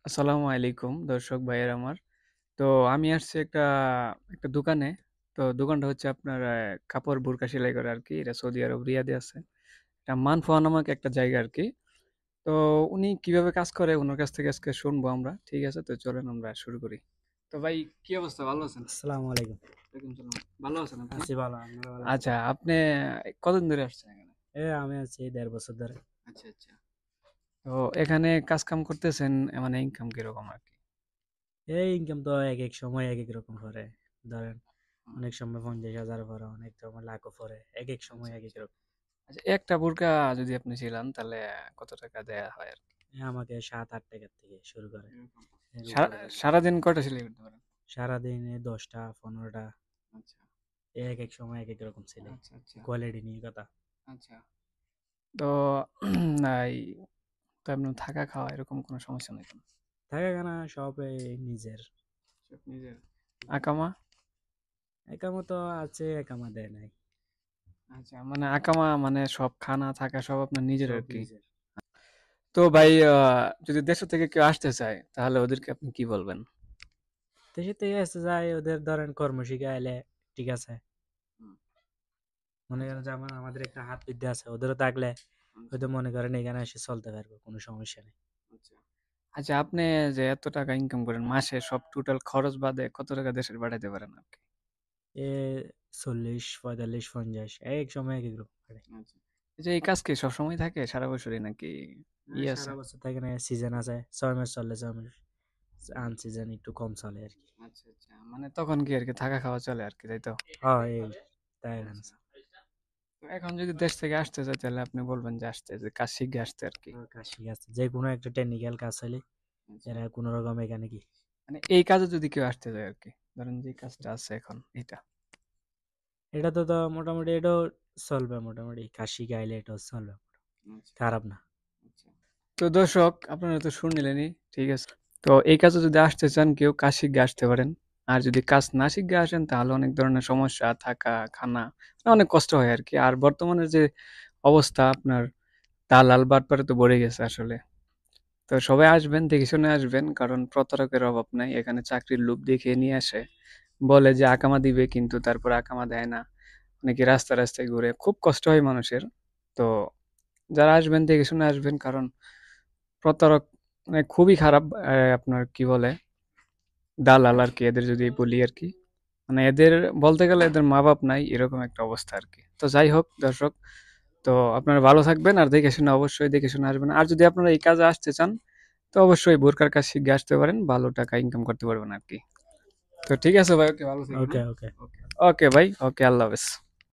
আসসালামু আলাইকুম দর্শক ভাইয়ের আমার। তো আমি আসছি একটা একটা দোকানে। তো দোকানটা হচ্ছে আপনার কাপড় বোরকা সেলাই করে আরকি। এটা সৌদি আরব রিয়াদে আছে। এটা মানফোয়া নামক একটা জায়গা আরকি। তো উনি কিভাবে কাজ করে উনার কাছ থেকে আজকে শুনবো আমরা। ঠিক আছে? তো চলেন আমরা শুরু করি। তো ভাই কি অবস্থা? ভালো আছেন? আসসালামু আলাইকুম। ওয়ালাইকুম সালাম। ভালো আছেন আপনি? আছি ভালো, আপনারা ভালো আছেন? আচ্ছা, আপনি কতদিন ধরে আসছেন এখানে? আমি আছি ১.৫ বছর ধরে। আচ্ছা, আচ্ছা। তো এখানে কাজ কাম করতেছেন মানে ইনকাম কিরকম আরকি? এই ইনকাম তো একেক সময় একেক রকম পড়ে। ধরেন হুম, অনেক সময় ৫০,০০০ পড়ে, অনেক সময় লাখও পড়ে। একেক সময় আচ্ছা, একেক আচ্ছা। রকম। আচ্ছা, একটা বোরকা যদি আপনি সিলান তাহলে কত টাকা দেয়া হয় আরকি? আমাকে ৭-৮ টাকার থেকে শুরু করে। এরকম। এর সারা উপরে যায়। সারাদিন কয়টা সেলাই করতে পারেন? সারাদিনে ১০টা ১৫টা, আচ্ছা, একেক সময় একেক রকম ছেলে। আচ্ছা, আচ্ছা, কোয়ালিটি নিয়ে কথা। আচ্ছা। তো এই তো আপনার থাকা খাওয়া এরকম কোনো সমস্যা নাই তো? থাকা খানা সব নিজের। সব নিজের? আকামা? একামো তো আছে, একামা দেয় নাই। আচ্ছা, মানে আকামা মানে সব খানা থাকা সব আপনার নিজের সব আরকি। নিজের। তো ভাই যদি দেশ থেকে কেউ আসতে চায় তাহলে ওদেরকে আপনি কি বলবেন? দেশের থেকে আসতে যায়, ওদের ধরেন কর্ম শিখাইলে ঠিক আছে। হুম, মনে আচ্ছা, করেন যে আমাদের একটা হাত বিদ্যা আছে, ওদেরও থাকলে আচ্ছা, হয়তো মনে করেন এখানে এসে চলতে পারবো, কোনো সমস্যা নেই। আচ্ছা। আচ্ছা, আপনি যে এত টাকা ইনকাম করেন মাসে সব টোটাল খরচ বাদে কত টাকা দেশে পাঠাইতে পারেন আপনি? এ ৪০, ৪৫, ৫০ এক সময় এক এক রকম পারে। আচ্ছা। এই যে এই কাজ কি সবসময় থাকে সারা বছরই নাকি ই হ্যাঁ, আছে? সারা বছর থাকে না, সিজন আছে, ৬ মাস চলে, ৬ মাস আনসিজন একটু কম চলে আর কি। আচ্ছা, আচ্ছা। মানে তখন কি আরকি থাকা খাওয়া চলে আরকি, তাই তো? হ্যাঁ, এই তাই আচ্ছা। আছে। তো এখন যদি দেশ থেকে আসতে চায় তাহলে আপনি বলবেন যে আসতে, যে কাজ শিখে আসতে আরকি। কাজ শিখে আসছে, যে কোনো একটা টেকনিক্যাল কাজ হলে আচ্ছা। এরা কোনো রকম এখানে কি, মানে এই কাজে যদি কেউ আসতে চায় আরকি। ধরেন যে কাজটা আছে এখন এটা। এটা তো মোটামুটি এটাও চলবে, মোটামুটি কাজ শিখে আইলে এটাও চলবে, আচ্ছা, খারাপ না। আচ্ছা। তো দর্শক আপনারা তো শুনলেনই, ঠিক আছে? তো এই কাজে যদি আসতে চান কেউ কাজ শিখে আসতে পারেন। আর যদি কাজ না শিখে আসেন তাহলে অনেক ধরনের সমস্যা থাকা, খানা অনেক কষ্ট হয় আরকি। আর বর্তমানের যে অবস্থা আপনার দালাল বাটপারে তো বেড়ে গেছে আসলে। তো সবাই আসবেন, দেখে শুনে আসবেন কারণ প্রতারকের অভাব নাই। এখানে চাকরির লোভ দেখিয়ে নিয়ে আসে। বলে যে আকামা দিবে কিন্তু তারপর আকামা দেয় না। অনেকে রাস্তায় ঘুরে। খুব কষ্ট হয় মানুষের। তো যারা আসবেন দেখে শুনে আসবেন কারণ প্রতারক মানে খুবই খারাপ আপনার কি বলে দালাল আরকি এদের যদি বলি আরকি। মানে এদের বলতে গেলে এদের মা-বাপ নাই এরকম একটা অবস্থা আরকি। তো যাই হোক দর্শক, তো আপনারা ভালো থাকবেন আর দেখে শুনে অবশ্যই দেখে শুনে আসবেন। আর যদি আপনারা এই কাজে আসতে চান তো অবশ্যই বোরকার কাজ শিখে আসতে পারেন। ভালো টাকা ইনকাম করতে পারবেন আরকি। তো ঠিক আছে ভাই, ওকে ভালো থাকবেন, ওকে, হ্যাঁ? ওকে। ওকে। ওকে ভাই, ওকে আল্লাহ হাফেজ।